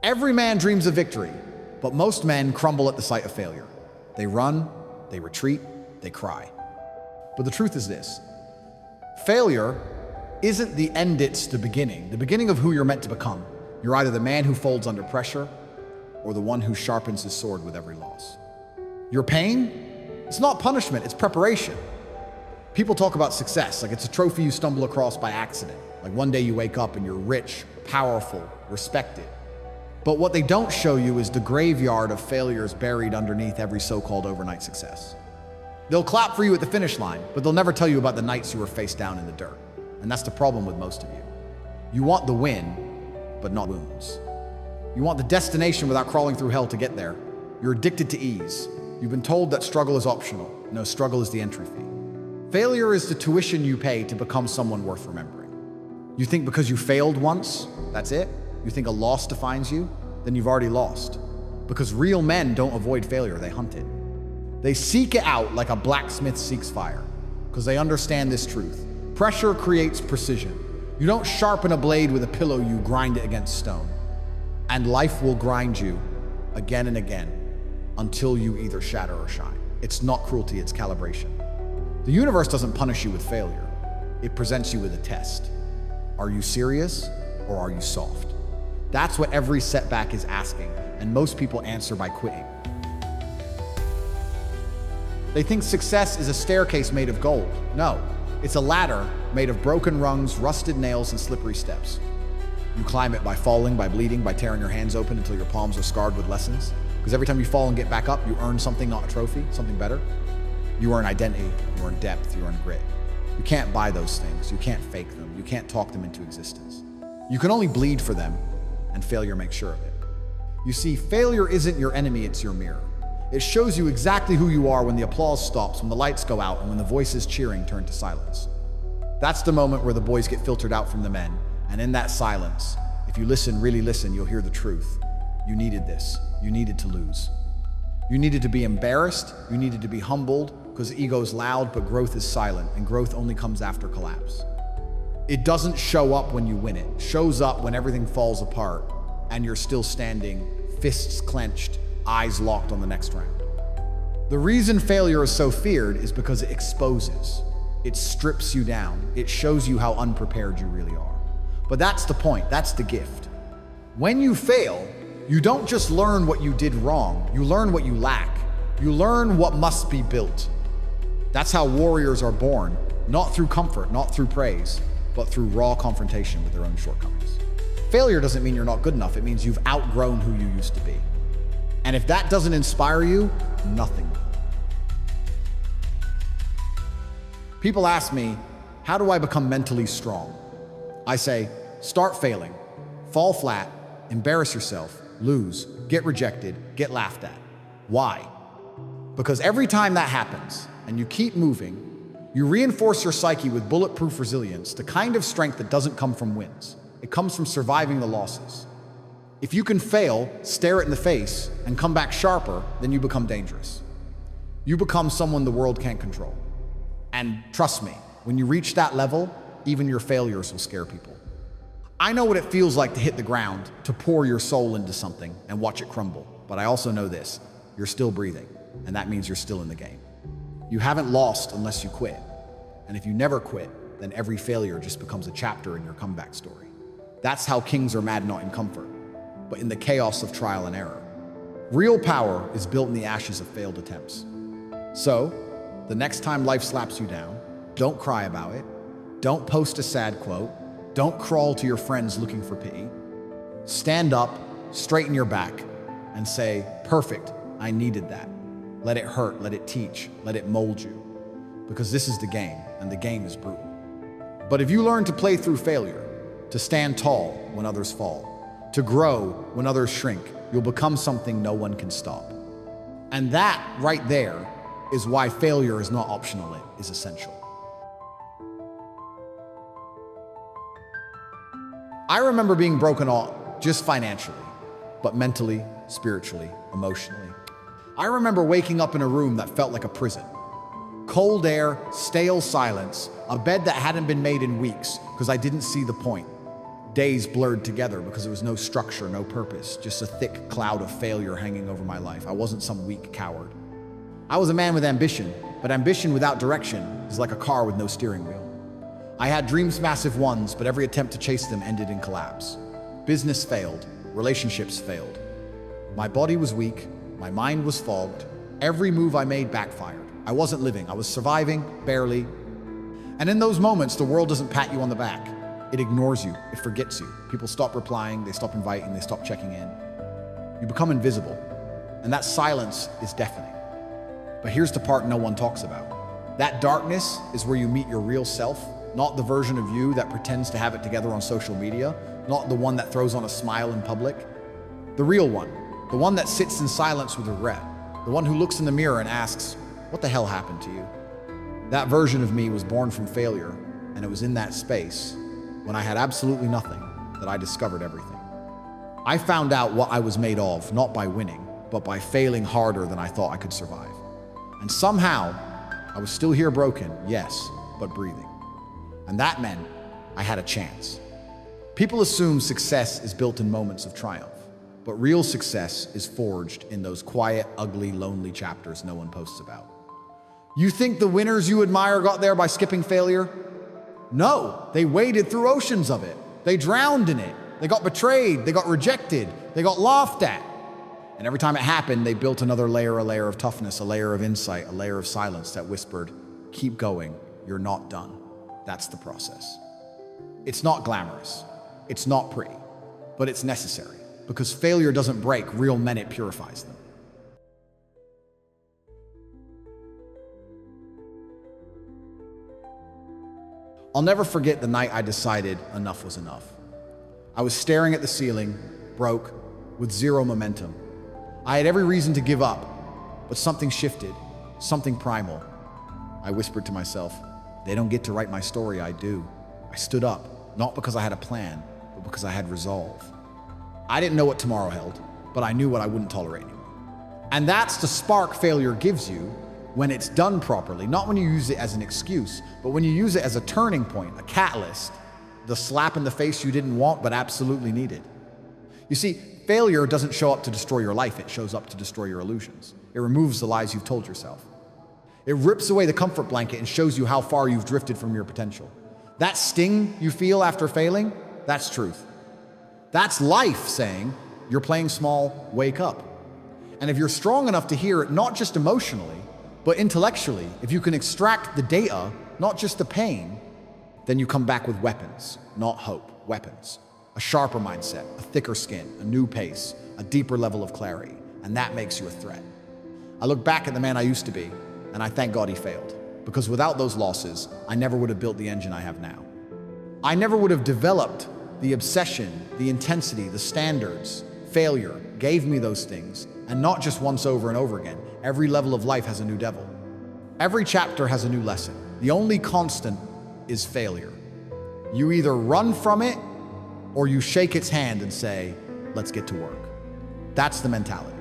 Every man dreams of victory, but most men crumble at the sight of failure. They run, they retreat, they cry. But the truth is this: failure isn't the end, it's the beginning of who you're meant to become. You're either the man who folds under pressure or the one who sharpens his sword with every loss. Your pain, it's not punishment, it's preparation. People talk about success like it's a trophy you stumble across by accident. Like one day you wake up and you're rich, powerful, respected. But what they don't show you is the graveyard of failures buried underneath every so-called overnight success. They'll clap for you at the finish line, but they'll never tell you about the nights you were face down in the dirt. And that's the problem with most of you. You want the win, but not wounds. You want the destination without crawling through hell to get there. You're addicted to ease. You've been told that struggle is optional. No, struggle is the entry fee. Failure is the tuition you pay to become someone worth remembering. You think because you failed once, that's it? You think a loss defines you? Then you've already lost. Because real men don't avoid failure, they hunt it. They seek it out like a blacksmith seeks fire, because they understand this truth. Pressure creates precision. You don't sharpen a blade with a pillow, you grind it against stone. And life will grind you again and again until you either shatter or shine. It's not cruelty, it's calibration. The universe doesn't punish you with failure. It presents you with a test. Are you serious or are you soft? That's what every setback is asking, and most people answer by quitting. They think success is a staircase made of gold. No, it's a ladder made of broken rungs, rusted nails, and slippery steps. You climb it by falling, by bleeding, by tearing your hands open until your palms are scarred with lessons. Because every time you fall and get back up, you earn something, not a trophy, something better. You earn identity, you earn depth, you earn grit. You can't buy those things, you can't fake them, you can't talk them into existence. You can only bleed for them, and failure makes sure of it. You see, failure isn't your enemy, it's your mirror. It shows you exactly who you are when the applause stops, when the lights go out, and when the voices cheering turn to silence. That's the moment where the boys get filtered out from the men, and in that silence, if you listen, really listen, you'll hear the truth. You needed this. You needed to lose. You needed to be embarrassed. You needed to be humbled, because ego's loud, but growth is silent, and growth only comes after collapse. It doesn't show up when you win it. It shows up when everything falls apart, and you're still standing, fists clenched, eyes locked on the next round. The reason failure is so feared is because it exposes. It strips you down. It shows you how unprepared you really are. But that's the point. That's the gift. When you fail, you don't just learn what you did wrong. You learn what you lack. You learn what must be built. That's how warriors are born, not through comfort, not through praise, but through raw confrontation with their own shortcomings. Failure doesn't mean you're not good enough. It means you've outgrown who you used to be. And if that doesn't inspire you, nothing will. People ask me, how do I become mentally strong? I say, start failing, fall flat, embarrass yourself, lose, get rejected, get laughed at. Why? Because every time that happens and you keep moving, you reinforce your psyche with bulletproof resilience, the kind of strength that doesn't come from wins. It comes from surviving the losses. If you can fail, stare it in the face, and come back sharper, then you become dangerous. You become someone the world can't control. And trust me, when you reach that level, even your failures will scare people. I know what it feels like to hit the ground, to pour your soul into something and watch it crumble. But I also know this, you're still breathing, and that means you're still in the game. You haven't lost unless you quit. And if you never quit, then every failure just becomes a chapter in your comeback story. That's how kings are mad not in comfort, but in the chaos of trial and error. Real power is built in the ashes of failed attempts. So, the next time life slaps you down, don't cry about it. Don't post a sad quote. Don't crawl to your friends looking for pity. Stand up, straighten your back, and say, perfect, I needed that. Let it hurt, let it teach, let it mold you. Because this is the game, and the game is brutal. But if you learn to play through failure, to stand tall when others fall, to grow when others shrink, you'll become something no one can stop. And that, right there, is why failure is not optional, it is essential. I remember being broken not just financially, but mentally, spiritually, emotionally. I remember waking up in a room that felt like a prison. Cold air, stale silence, a bed that hadn't been made in weeks because I didn't see the point. Days blurred together because there was no structure, no purpose, just a thick cloud of failure hanging over my life. I wasn't some weak coward. I was a man with ambition, but ambition without direction is like a car with no steering wheel. I had dreams, massive ones, but every attempt to chase them ended in collapse. Business failed, relationships failed. My body was weak, my mind was fogged, every move I made backfired. I wasn't living, I was surviving, barely. And in those moments, the world doesn't pat you on the back. It ignores you, it forgets you. People stop replying, they stop inviting, they stop checking in. You become invisible, and that silence is deafening. But here's the part no one talks about. That darkness is where you meet your real self, not the version of you that pretends to have it together on social media, not the one that throws on a smile in public. The real one, the one that sits in silence with regret, the one who looks in the mirror and asks, what the hell happened to you? That version of me was born from failure, and it was in that space, when I had absolutely nothing, that I discovered everything. I found out what I was made of, not by winning, but by failing harder than I thought I could survive. And somehow, I was still here broken, yes, but breathing. And that meant I had a chance. People assume success is built in moments of triumph, but real success is forged in those quiet, ugly, lonely chapters no one posts about. You think the winners you admire got there by skipping failure? No, they waded through oceans of it. They drowned in it. They got betrayed. They got rejected. They got laughed at. And every time it happened, they built another layer, a layer of toughness, a layer of insight, a layer of silence that whispered, keep going, you're not done. That's the process. It's not glamorous. It's not pretty, but it's necessary because failure doesn't break real men, it purifies them. I'll never forget the night I decided enough was enough. I was staring at the ceiling, broke, with zero momentum. I had every reason to give up, but something shifted, something primal. I whispered to myself, they don't get to write my story, I do. I stood up, not because I had a plan, but because I had resolve. I didn't know what tomorrow held, but I knew what I wouldn't tolerate anymore. And that's the spark failure gives you when it's done properly, not when you use it as an excuse, but when you use it as a turning point, a catalyst, the slap in the face you didn't want but absolutely needed. You see, failure doesn't show up to destroy your life, it shows up to destroy your illusions. It removes the lies you've told yourself. It rips away the comfort blanket and shows you how far you've drifted from your potential. That sting you feel after failing, that's truth. That's life saying, you're playing small, wake up. And if you're strong enough to hear it, not just emotionally, but intellectually, if you can extract the data, not just the pain, then you come back with weapons, not hope, weapons. A sharper mindset, a thicker skin, a new pace, a deeper level of clarity, and that makes you a threat. I look back at the man I used to be, and I thank God he failed, because without those losses, I never would have built the engine I have now. I never would have developed the obsession, the intensity, the standards. Failure gave me those things, and not just once over and over again. Every level of life has a new devil. Every chapter has a new lesson. The only constant is failure. You either run from it or you shake its hand and say, let's get to work. That's the mentality.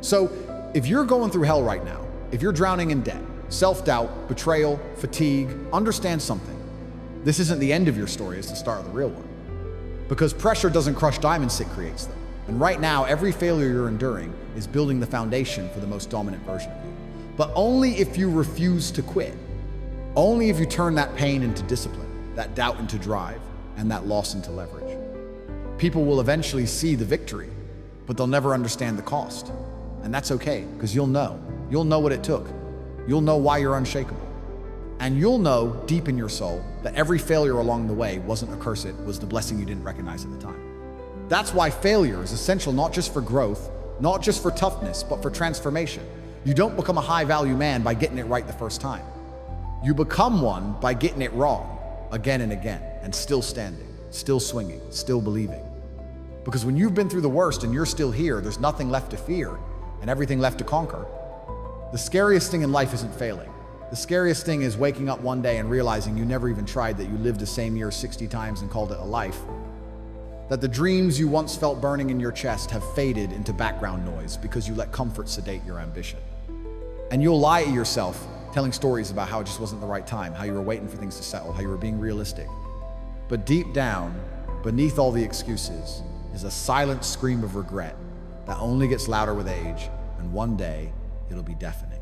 So if you're going through hell right now, if you're drowning in debt, self-doubt, betrayal, fatigue, understand something. This isn't the end of your story, it's the start of the real one. Because pressure doesn't crush diamonds, it creates them. And right now, every failure you're enduring is building the foundation for the most dominant version of you. But only if you refuse to quit. Only if you turn that pain into discipline, that doubt into drive, and that loss into leverage. People will eventually see the victory, but they'll never understand the cost. And that's okay, because you'll know. You'll know what it took. You'll know why you're unshakable. And you'll know deep in your soul that every failure along the way wasn't a curse, it was the blessing you didn't recognize at the time. That's why failure is essential not just for growth, not just for toughness, but for transformation. You don't become a high-value man by getting it right the first time. You become one by getting it wrong again and again, and still standing, still swinging, still believing. Because when you've been through the worst and you're still here, there's nothing left to fear and everything left to conquer. The scariest thing in life isn't failing. The scariest thing is waking up one day and realizing you never even tried, that you lived the same year 60 times and called it a life. That the dreams you once felt burning in your chest have faded into background noise because you let comfort sedate your ambition. And you'll lie to yourself, telling stories about how it just wasn't the right time, how you were waiting for things to settle, how you were being realistic. But deep down, Beneath all the excuses is a silent scream of regret that only gets louder with age, and one day it'll be deafening.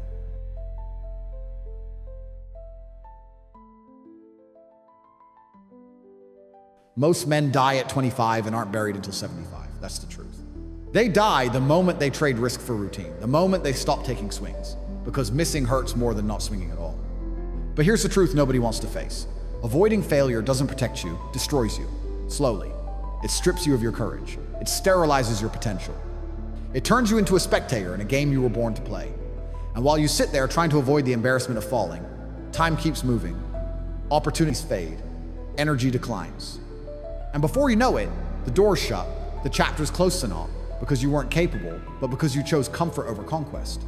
Most men die at 25 and aren't buried until 75. That's the truth. They die the moment they trade risk for routine, the moment they stop taking swings, because missing hurts more than not swinging at all. But here's the truth nobody wants to face. Avoiding failure doesn't protect you, destroys you. Slowly. It strips you of your courage. It sterilizes your potential. It turns you into a spectator in a game you were born to play. And while you sit there trying to avoid the embarrassment of falling, time keeps moving. Opportunities fade. Energy declines. And before you know it, the door's shut, the chapter's close to naught, because you weren't capable, but because you chose comfort over conquest.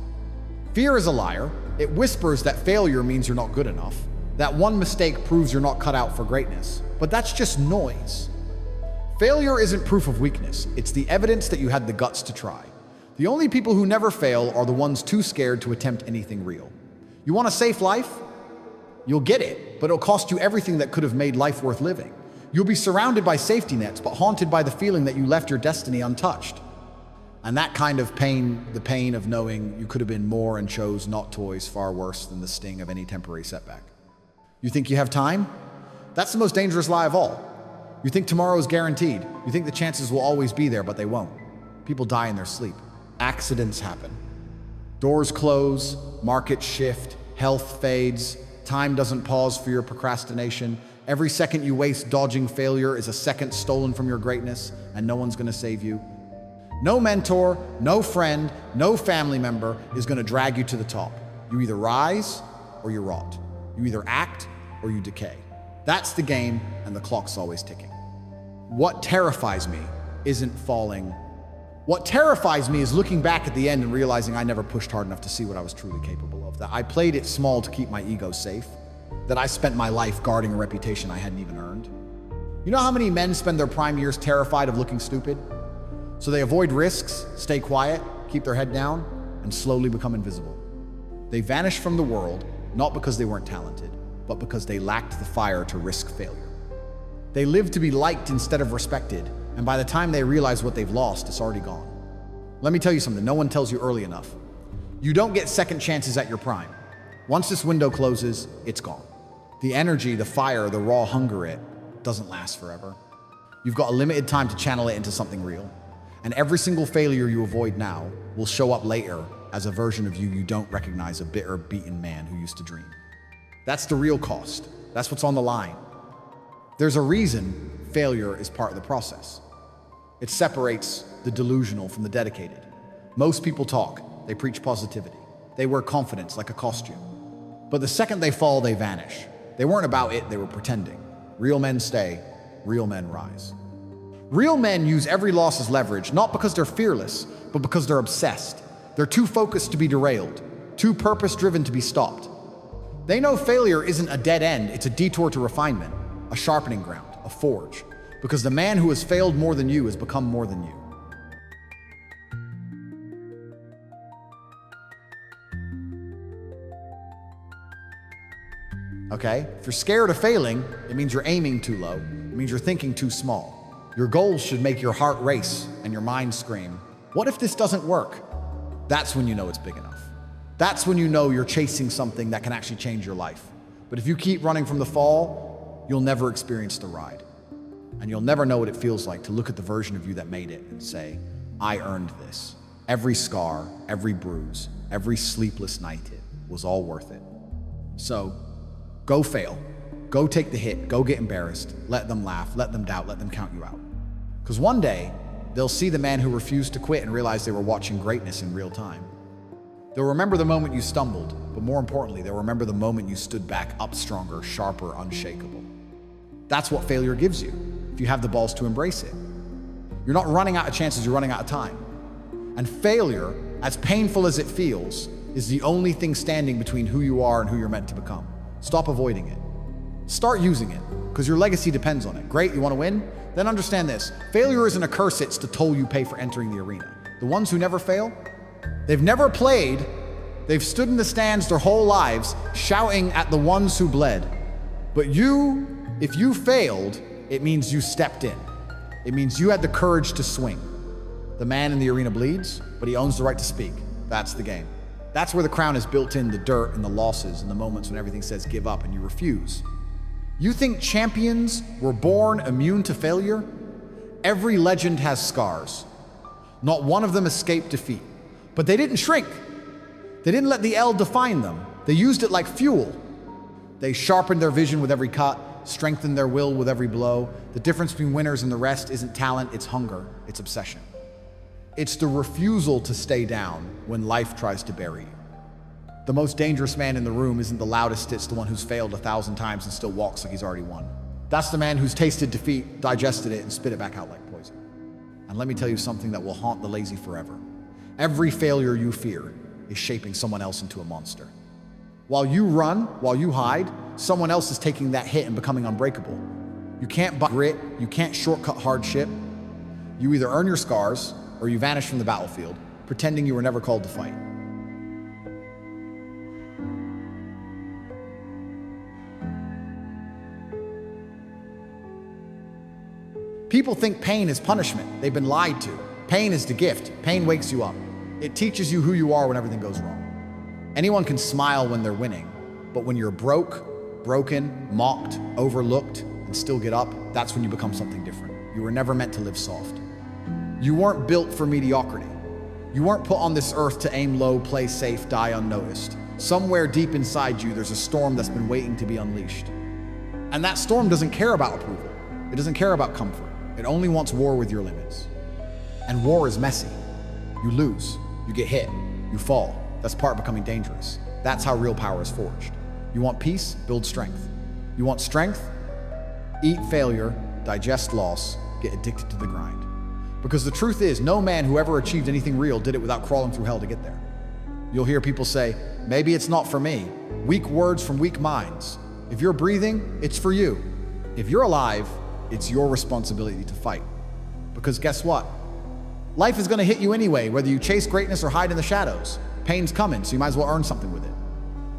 Fear is a liar. It whispers that failure means you're not good enough, that one mistake proves you're not cut out for greatness. But that's just noise. Failure isn't proof of weakness. It's the evidence that you had the guts to try. The only people who never fail are the ones too scared to attempt anything real. You want a safe life? You'll get it, but it'll cost you everything that could have made life worth living. You'll be surrounded by safety nets, but haunted by the feeling that you left your destiny untouched. And that kind of pain, the pain of knowing you could have been more and chose not to, is far worse than the sting of any temporary setback. You think you have time? That's the most dangerous lie of all. You think tomorrow is guaranteed. You think the chances will always be there, but they won't. People die in their sleep. Accidents happen. Doors close, markets shift, health fades, time doesn't pause for your procrastination. Every second you waste dodging failure is a second stolen from your greatness, and no one's gonna save you. No mentor, no friend, no family member is gonna drag you to the top. You either rise or you rot. You either act or you decay. That's the game, and the clock's always ticking. What terrifies me isn't falling. What terrifies me is looking back at the end and realizing I never pushed hard enough to see what I was truly capable of, that I played it small to keep my ego safe, that I spent my life guarding a reputation I hadn't even earned. You know how many men spend their prime years terrified of looking stupid? So they avoid risks, stay quiet, keep their head down, and slowly become invisible. They vanish from the world, not because they weren't talented, but because they lacked the fire to risk failure. They live to be liked instead of respected, and by the time they realize what they've lost, it's already gone. Let me tell you something no one tells you early enough. You don't get second chances at your prime. Once this window closes, it's gone. The energy, the fire, the raw hunger, it doesn't last forever. You've got a limited time to channel it into something real. And every single failure you avoid now will show up later as a version of you don't recognize, a bitter, beaten man who used to dream. That's the real cost. That's what's on the line. There's a reason failure is part of the process. It separates the delusional from the dedicated. Most people talk, they preach positivity. They wear confidence like a costume. But the second they fall, they vanish. They weren't about it, they were pretending. Real men stay, real men rise. Real men use every loss as leverage, not because they're fearless, but because they're obsessed. They're too focused to be derailed, too purpose-driven to be stopped. They know failure isn't a dead end, it's a detour to refinement, a sharpening ground, a forge. Because the man who has failed more than you has become more than you. Okay? If you're scared of failing, it means you're aiming too low. It means you're thinking too small. Your goals should make your heart race and your mind scream, what if this doesn't work? That's when you know it's big enough. That's when you know you're chasing something that can actually change your life. But if you keep running from the fall, you'll never experience the ride. And you'll never know what it feels like to look at the version of you that made it and say, I earned this. Every scar, every bruise, every sleepless night, it was all worth it. So, go fail. Go take the hit. Go get embarrassed. Let them laugh. Let them doubt. Let them count you out. Because one day, they'll see the man who refused to quit and realize they were watching greatness in real time. They'll remember the moment you stumbled, but more importantly, they'll remember the moment you stood back up stronger, sharper, unshakable. That's what failure gives you, if you have the balls to embrace it. You're not running out of chances, you're running out of time. And failure, as painful as it feels, is the only thing standing between who you are and who you're meant to become. Stop avoiding it. Start using it, because your legacy depends on it. Great, you want to win? Then understand this. Failure isn't a curse, it's the toll you pay for entering the arena. The ones who never fail, they've never played, they've stood in the stands their whole lives, shouting at the ones who bled. But you, if you failed, it means you stepped in. It means you had the courage to swing. The man in the arena bleeds, but he owns the right to speak. That's the game. That's where the crown is built in, the dirt and the losses and the moments when everything says give up and you refuse. You think champions were born immune to failure? Every legend has scars. Not one of them escaped defeat. But they didn't shrink. They didn't let the L define them. They used it like fuel. They sharpened their vision with every cut, strengthened their will with every blow. The difference between winners and the rest isn't talent, it's hunger, it's obsession. It's the refusal to stay down when life tries to bury you. The most dangerous man in the room isn't the loudest, it's the one who's failed 1,000 times and still walks like he's already won. That's the man who's tasted defeat, digested it, and spit it back out like poison. And let me tell you something that will haunt the lazy forever. Every failure you fear is shaping someone else into a monster. While you run, while you hide, someone else is taking that hit and becoming unbreakable. You can't buy grit, you can't shortcut hardship. You either earn your scars or you vanish from the battlefield, pretending you were never called to fight. People think pain is punishment. They've been lied to. Pain is the gift. Pain wakes you up. It teaches you who you are when everything goes wrong. Anyone can smile when they're winning, but when you're broken, mocked, overlooked, and still get up, that's when you become something different. You were never meant to live soft. You weren't built for mediocrity. You weren't put on this earth to aim low, play safe, die unnoticed. Somewhere deep inside you, there's a storm that's been waiting to be unleashed. And that storm doesn't care about approval. It doesn't care about comfort. It only wants war with your limits. And war is messy. You lose, you get hit, you fall. That's part of becoming dangerous. That's how real power is forged. You want peace? Build strength. You want strength? Eat failure, digest loss, get addicted to the grind. Because the truth is, no man who ever achieved anything real did it without crawling through hell to get there. You'll hear people say, maybe it's not for me. Weak words from weak minds. If you're breathing, it's for you. If you're alive, it's your responsibility to fight. Because guess what? Life is gonna hit you anyway, whether you chase greatness or hide in the shadows. Pain's coming, so you might as well earn something with it.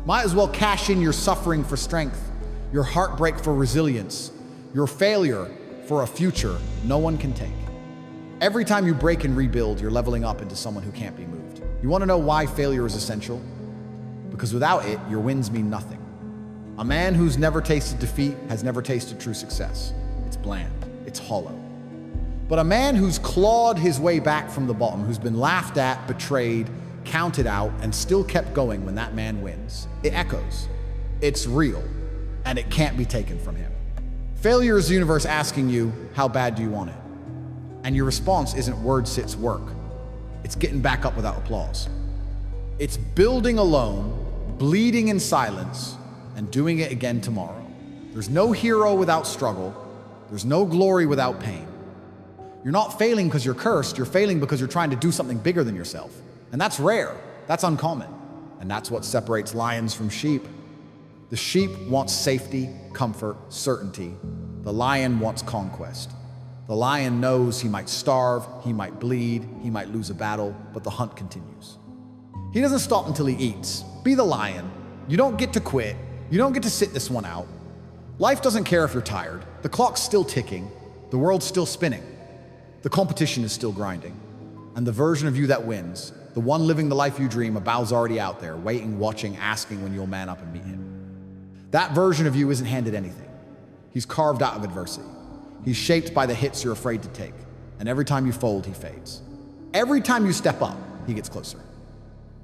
Might as well cash in your suffering for strength, your heartbreak for resilience, your failure for a future no one can take. Every time you break and rebuild, you're leveling up into someone who can't be moved. You wanna know why failure is essential? Because without it, your wins mean nothing. A man who's never tasted defeat has never tasted true success. It's bland, it's hollow. But a man who's clawed his way back from the bottom, who's been laughed at, betrayed, counted out, and still kept going when that man wins, it echoes. It's real, and it can't be taken from him. Failure is the universe asking you, how bad do you want it? And your response isn't words, it's work. It's getting back up without applause. It's building alone, bleeding in silence, and doing it again tomorrow. There's no hero without struggle. There's no glory without pain. You're not failing because you're cursed, you're failing because you're trying to do something bigger than yourself. And that's rare, that's uncommon. And that's what separates lions from sheep. The sheep wants safety, comfort, certainty. The lion wants conquest. The lion knows he might starve, he might bleed, he might lose a battle, but the hunt continues. He doesn't stop until he eats. Be the lion. You don't get to quit. You don't get to sit this one out. Life doesn't care if you're tired. The clock's still ticking. The world's still spinning. The competition is still grinding. And the version of you that wins, the one living the life you dream, a bow's already out there, waiting, watching, asking when you'll man up and meet him. That version of you isn't handed anything. He's carved out of adversity. He's shaped by the hits you're afraid to take. And every time you fold, he fades. Every time you step up, he gets closer.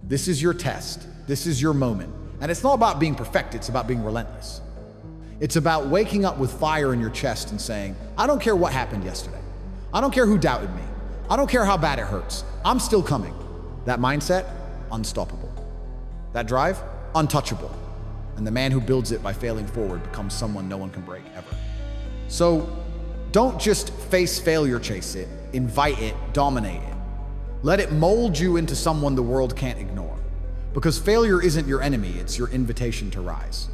This is your test. This is your moment. And it's not about being perfect, it's about being relentless. It's about waking up with fire in your chest and saying, I don't care what happened yesterday. I don't care who doubted me. I don't care how bad it hurts. I'm still coming. That mindset, unstoppable. That drive, untouchable. And the man who builds it by failing forward becomes someone no one can break ever. So don't just face failure, chase it, invite it, dominate it. Let it mold you into someone the world can't ignore. Because failure isn't your enemy, it's your invitation to rise.